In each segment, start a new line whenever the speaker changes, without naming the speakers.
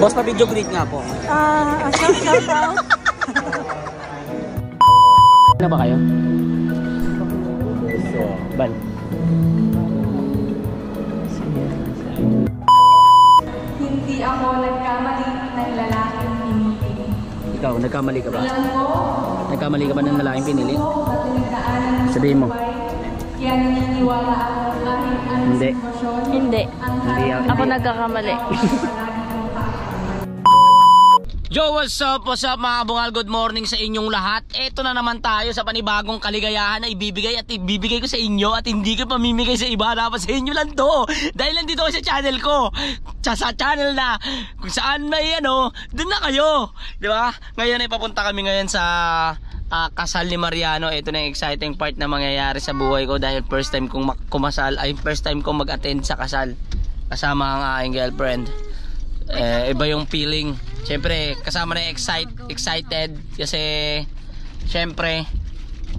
Boss, pa video greet nga po.
Shout out.
Ano ba kayo? Bal.
Hindi ako nagkamali ng lalaking pinili.
Ikaw, nagkamali ka ba?
Alam ko,
Nagkamali ka ba ng lalaking pinili?
at pinagdaanan ng
Sabihin mo.
buhay. Kaya naniniwala ako kahit anong
Hindi.
sitwasyon.
Hindi.
Hindi
Ako nagkakamali.
Yo, what's up mga bungal? Good morning sa inyong lahat. Eto na naman tayo sa panibagong kaligayahan na ibibigay ko sa inyo at hindi ko pamimigay sa iba. Dapat sa inyo lang to. Dahil nandito ako sa channel ko. Sa channel na kung saan may dun na kayo. Diba? Ngayon ay papunta kami ngayon sa kasal ni Mariano. Ito na yung exciting part na mangyayari sa buhay ko dahil first time kong first time kong mag-attend sa kasal kasama ang aking girlfriend. Iba yung feeling. Siyempre kasama na excited kasi siyempre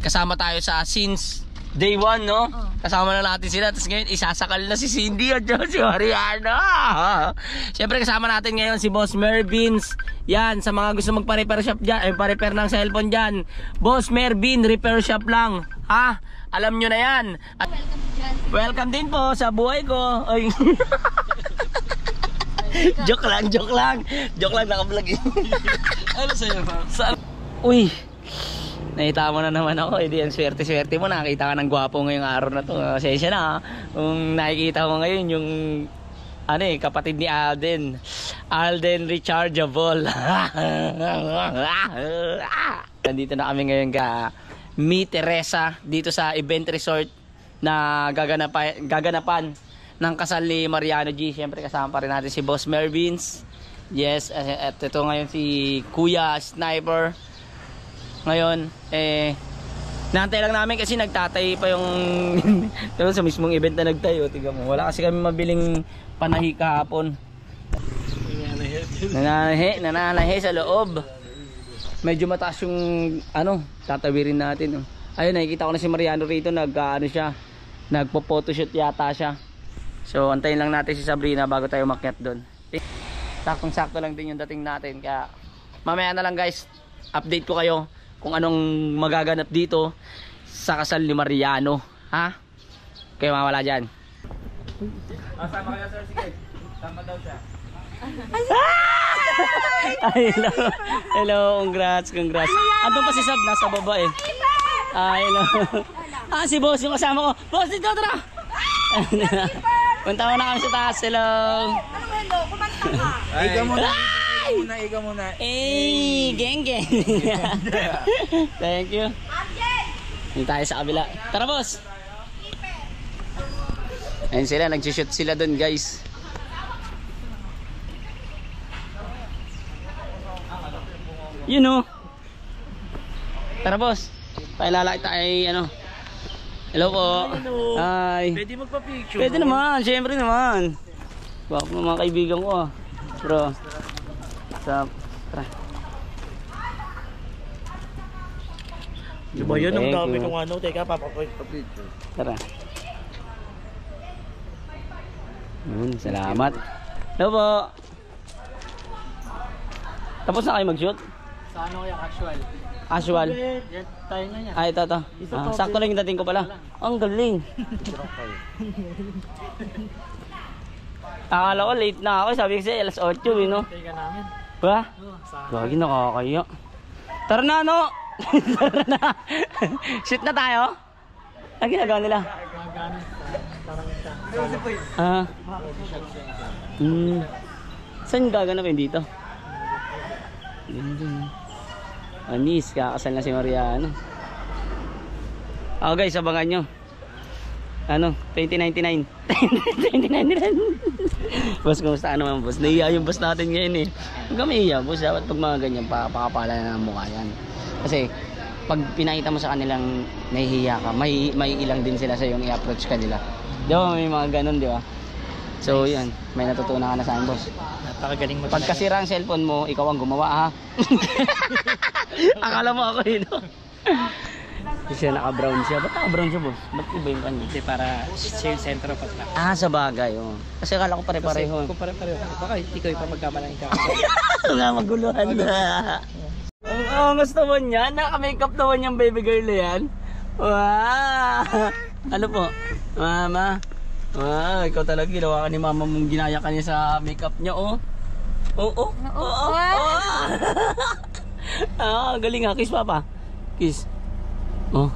kasama tayo sa since day 1, no? Kasama na natin sila. Tapos ngayon isasakal na si Cindy at si Mariano. Siyempre kasama natin ngayon si Boss Mervins. Yan, sa mga gusto magpa-repair shop dyan, pa-repair ng cellphone dyan, Boss Mervin, repair shop lang. Ha? Alam nyo na yan. At welcome din po sa buhay ko. Oy. Joke lang naka-vlog eh. Ano sa'yo ba? Uy, nakita mo na naman ako. Hindi yan swerte mo. Nakita ka ng gwapo ngayong araw na to. Sensya na ha. Kung nakikita mo ngayon yung kapatid ni Alden Rechargeable. Nandito na kami ngayon ka Mi Teresa dito sa event resort na gaganapan ng kasal ni Mariano G. Siyempre kasama pa rin natin si Boss Mervins. Yes, at ito ngayon si Kuya Sniper. Ngayon, naantay lang namin kasi nagtatay pa yung sa mismong event na nagtayo. Tingnan mo, wala kasi kami mabiling panahi kahapon. Nananahe sa loob. Medyo mataas yung tatawirin natin. Ayun, nakikita ko na si Mariano rito, nagpo-photoshoot yata siya. So antayin lang natin si Sabrina bago tayo makyat doon. Saktong-sakto lang din yung dating natin. Kaya mamaya na lang guys, update ko kayo kung anong magaganap dito sa kasal ni Mariano. Ha? Kayo mawala dyan. Sama kayo sir, sige. Sama daw siya. Hello, congrats. Andun pa si Sab, nasa baba eh. Hello. Si Boss yung kasama ko. Boss, dito tara. Punta mo na kami sa taas. Hello.
Hello, kumanta ka.
Iga muna.
Geng. Thank you. Hindi tayo sa kabila. Tara, boss. Ayun sila, nag-shoot sila doon, guys. You know. Tara, boss. Pailalaki tayo, Hello po. Hi.
Pwede magpa-picture?
Pwede naman, syempre naman. Baka po mga kaibigan ko Bro. Tara.
Diba yun ang dami kung teka, papapicture.
Tara. Salamat. Hello po. Tapos na kayo mag-shoot?
Sa yung actual?
Casual.
Tayo na yan.
Ito. Sakto lang yung dating ko pala. Ang galing. Akala ko late na ako. Sabi ko siya alas 8 no?
Teka namin.
Ba? Gagi, nakakaya. Tara na, Tara na. Shoot na tayo. Ang ginagawa nila? Saan gaganapin dito? Anis, kakasal na si Mariano. Guys, abangan nyo 2099. 2099. Boss, kumusta naman boss? Naiiya yung boss natin ngayon eh. Huwag ka maiiya boss, dapat pag mga ganyan pakapala na ng mukha yan. Kasi pag pinakita mo sa kanilang nahihiya ka, may ilang din sila sa yung i-approach ka nila. Di ba may mga ganun, di ba? So yan, may natutunan ka na sa akin boss.
Napakagaling mo.
Pag kasira ang cellphone mo, ikaw ang gumawa ha. Akala mo ako Kasi naka-brown siya. Ba't naka-brown siya, boss? Ba't iba yung kanya?
Hindi, para shade center pa na.
Ah, sa bagay, oh. Kasi akala ko pare-pareho.
Kung pare-pareho, baka ikaw yung pamagkamalang ka.
Nga, maguluhan na. Ang gusto mo niyan? Naka-makeup naman yung baby girl na yan. Wow! Ano po? Mama? Wow, ikaw talaga ginawa ka ni mama mong ginaya ka niya sa makeup niya, oh. Oo. Ah, galing ha. Kiss papa. Kiss. Oh.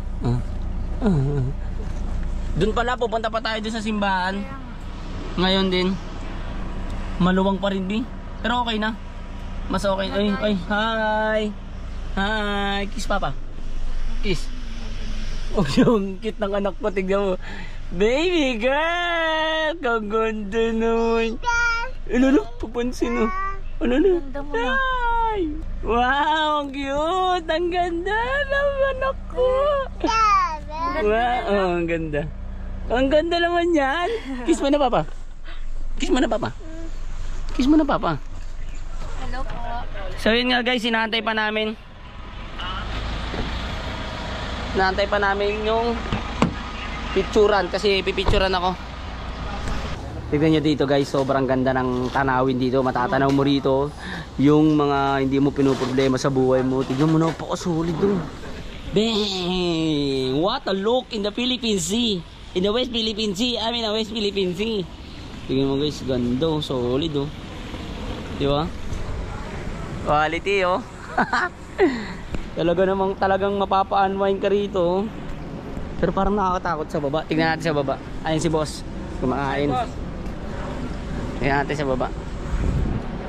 Doon pala, pupunta pa tayo doon sa simbahan. Ngayon din. Maluwang pa rin, Bi. Pero okay na. Mas okay. Ay, hi. Hi. Kiss papa. Kiss. Oh, yung cute ng anak ko. Tignan mo. Baby girl! Kaganda nun. Ano? Papansin mo. Ano? Ay! Wow! Ang cute! Ang ganda naman ako! Wow! Oh, ang ganda. Ang ganda naman yan! Kiss mo na, papa. Kiss mo na, papa. Kiss mo na, papa.
Hello po.
So yun nga guys, sinantay pa namin. Sinantay pa namin yung picturan kasi pipicturan ako. Tignan nyo dito guys, sobrang ganda ng tanawin dito. Matatanaw mo rito yung mga hindi mo pinoproblema sa buhay mo. Tignan mo na, napakasolid doon. Bang! What a look in the Philippine Sea. In the West Philippine Sea. I mean the West Philippine Sea. Tignan mo guys, ganda, solid oh. Di ba? Quality oh. Talagang mapapa-unwind ka rito. Pero parang nakakatakot sa baba. Tignan natin sa baba. Ayun si boss. Kumakain. Tignan natin sa baba.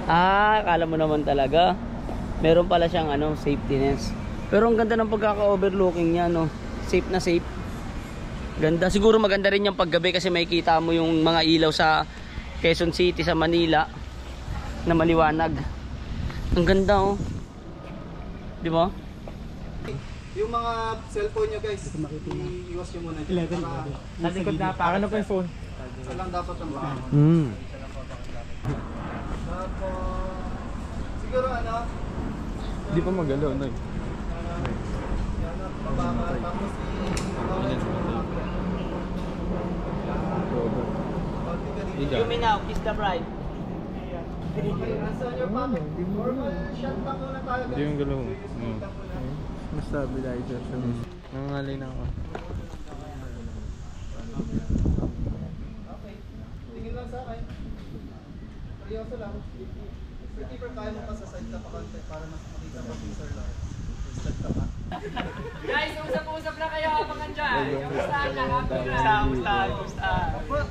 Ah, akala mo naman talaga. Meron pala siyang safety nets. Pero ang ganda ng pagkaka-overlooking niya, no. Safe na safe. Ganda. Siguro maganda rin yung paggabi kasi makikita mo yung mga ilaw sa Quezon City, sa Manila na maliwanag. Ang ganda oh. Di ba?
Yung mga cellphone nyo guys, iiwas nyo muna dyan.
Sa likod na pa. Ano pa yung phone?
Isa lang dapat ang baka. Tapos, siguro
Hindi pa magalaw, no?
tapos
You now, kiss the bride.
nasa your pocket. Normal shot lang muna tayo guys.
Hindi yung galaw. Mas stabilizer siya. Nangangalay na ako.
Tingin lang sa akin. Seryoso lang. Keeper, kaya mo pa sa side ka pa konti para mas makita mo yung sir lang. Side ka pa.
Guys, usap-usap na kayo habang andyan. Kamustahan lang?
Kamusta?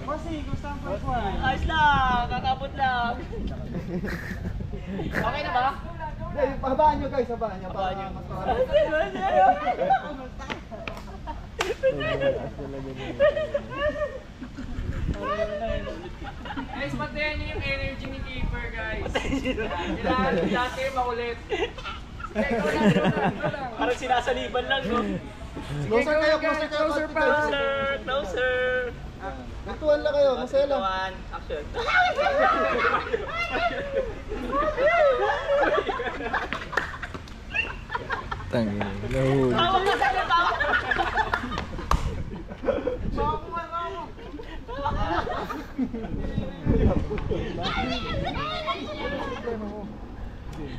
Bossy, gusto ang first one.
Ayos lang, kakabot lang.
Okay na ba?
Habaan nyo guys, habaan nyo. Habaan nyo.
Guys, patayan niyo yung energy ni Keeper, guys. Kailangan kayo makulit.
Parang sinasaliban lang, no?
Closer kayo, closer pa.
Closer.
Nagtuwan lang kayo, masaya lang.
Action.
Tangin. Nahuli.
Tawa ka sa tawa.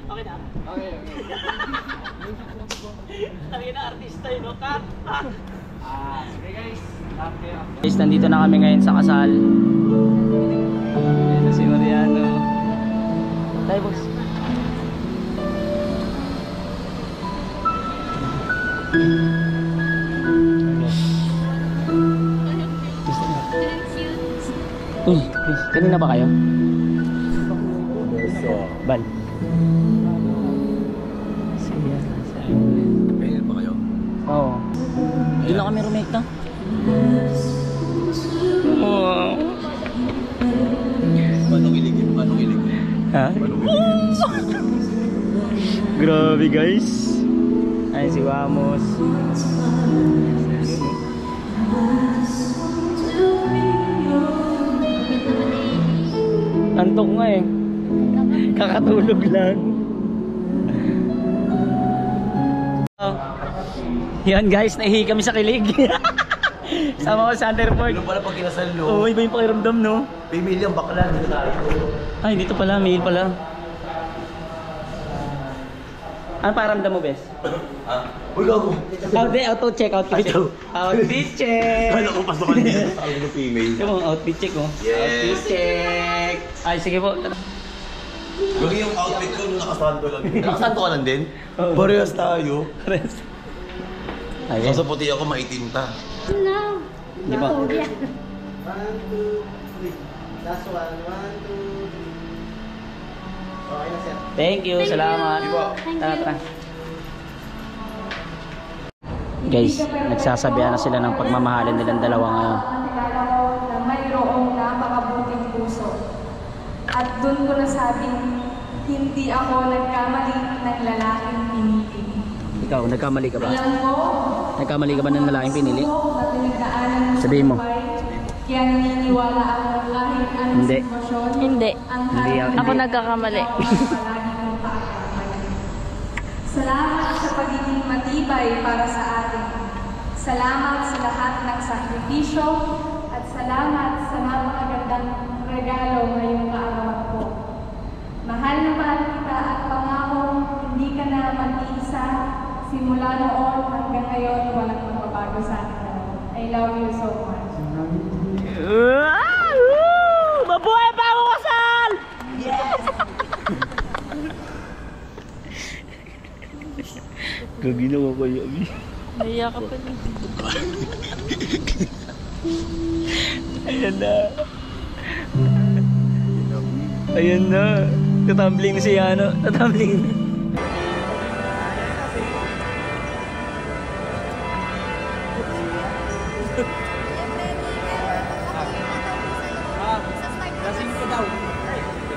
Okay na?
Okay.
Tangin na artista yun, no? Cut!
Sige guys, lahat kayo.
Guys, nandito na kami ngayon sa kasal. Ito si Mariano. Tayo, boss. Uy, kanina ba kayo? Bal.
Kaya pa kayo?
Oo. Doon lang kami rumekta. Wow.
Paano kiligin? Paano kiligin?
Ha? Grabe guys. Ay si Wamos. Antok nga eh. Kakatulog lang. Yan guys, nahihi kami sa kilig. Sama ko sa Underford.
Ano pala pag kinasal nyo?
Oo, iba yung pakiramdam, no?
Female yung bakla, dito tayo.
Ay, dito pala, male pala. Ano pakiramdam mo, Bes?
Uy, gago.
Auto check, outfit check. Outfit check.
Kala ko pasokan dito. Sabi ko female.
Yung mga outfit check, oh.
Yes.
Outfit check. Ay, sige po.
Gagi yung outfit ko nung nakasanto lang. Nakasanto ka lang din? Parehas tayo.
Ayun.
Kaso puti ako, maitim ta.
Di ba?
1, 2, 3. Last one. 1, 2, 3. Okay na, sir.
Thank you, salamat. Tara, tara. Guys, nagsasabihan na sila ng pagmamahalan nilang dalawa ngayon.
Nakilala ko na mayroong napakabuting puso. At doon ko nasabing, hindi ako nagkamali ng lalaking pinili.
Ikaw, nagkamali ka ba?
Alam ko,
Nagkamali ka ba ng lalaking pinili?
na pinagdaanan mo sa
Sabihin mo.
buhay, kaya naniniwala ako kahit anong
Hindi.
sitwasyon.
Hindi.
Hindi ako.
Ako nagkakamali.
Palagi kong paagkakamali. Salamat sa pagiging matibay para sa atin. Salamat sa lahat ng sakripisyo at salamat sa napakagandang regalo ngayong kaarawan ko. Mahal na mahal kita at pangako hindi ka na mag-iisa. Simula noon hanggang ngayon walang magbabago sa akin. I love you so much.
Mabuhay pa ako kasal! Yes! Gaginawa ko yun.
Naiyak ka pa rin.
Ayan na. Ayan na. Tatumbling na si Yano. Tatumbling na.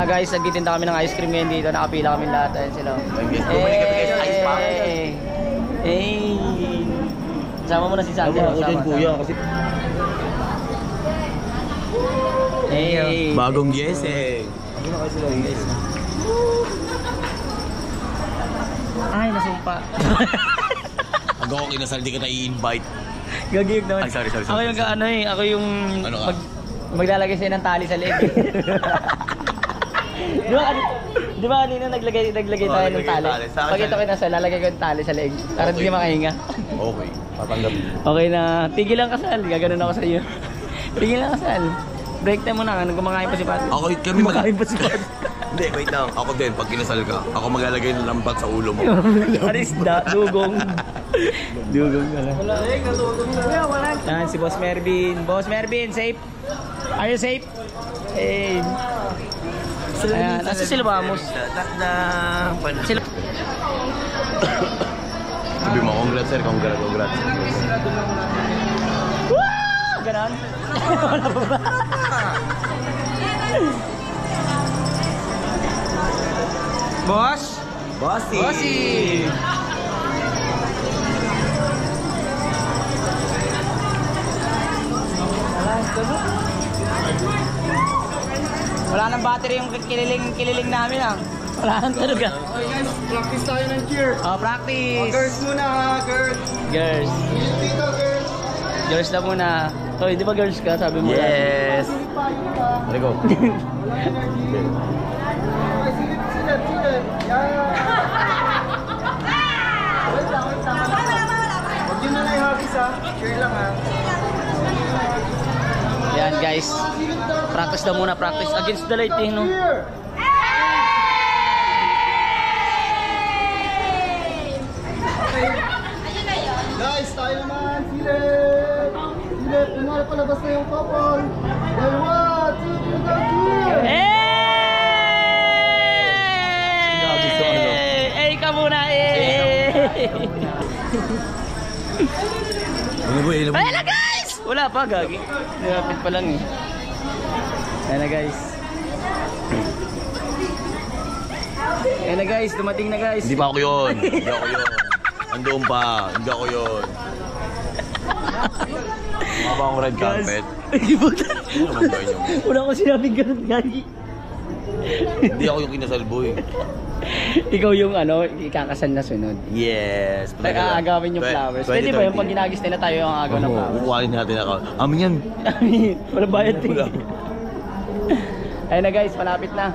Guys, nagtitinda kami ng ice cream ngayon dito. Nakapila kami lahat. Ayan sila.
Bumalik kami guys sa ice pack.
Hey! Sama mo na si Sandy.
Ako din kuya kasi
Hey!
Bagong gising.
Ay, nasumpa.
Hanggang ako kinasal, di ka na i-invite.
Gagiyog naman.
Ay, sorry.
Ako yung ano eh, ako yung
Ano ka?
maglalagay sa'yo ng tali sa leeg. Di ba kanina naglagay tayo ng tali?
Sa akin,
Pag ito kinasal, lalagay ko yung tali sa leeg. Para hindi makahinga.
Okay, patanggap.
Okay na, tigil lang kasal. Gaganon ako sa iyo. Tigil lang kasal. Break time muna, kumakain pa si Pat.
Ako, kami
Kumakain pa si Pat.
Hindi, wait lang. Ako din, pag kinasal ka, ako maglalagay ng lambat sa ulo mo.
Arisda, dugong. Dugong na lang. Wala. Yan, si Boss Mervin. Boss Mervin, safe? Are you safe? Hey. Ayan, nasa sila Vamos? Sila.
Sabi mo, congrats sir, congrats.
Woo! Ganon? Wala pa ba? Boss? Bossy! Wala nang battery yung kililing namin ah. Wala nang talaga.
Okay guys, practice tayo ng cheer.
Oh, practice!
Girls muna ha, girls.
Girls.
Dito, girls.
Girls na muna. Hoy, di ba girls ka? Sabi mo.
Yes! Let go.
Wala energy. Okay, silip. Yan. Wait lang. Huwag yun na lang yung hobbies ha. Cheer lang ha.
Yan guys. Practice na muna, practice against the light eh, no?
Cheer! Guys, tayo naman. Silip. Kunwari palabas na yung couple. Then 1, 2, 3, go, cheer!
Eh, ka muna eh.
Ano
Ayan na guys! Wala pa, gagi. Nilapit pa lang eh. Ayan na guys. Ayan na guys, dumating na guys.
Hindi pa ako yun. Andoon pa. Hindi ako yun. Mga ba akong red carpet? Ano naman ba yun?
Wala ko sinabing ganun, gagi.
Hindi ako yung kinasal boy.
Ikaw yung ano, ikakasal na sunod.
Yes.
Nag-aagawin yung flowers. Pwede ba yung pag ginagis nila tayo ang agaw ng flowers?
Kukuhanin natin ako. Amin yan.
Wala bayad din. Ayun na guys, malapit na.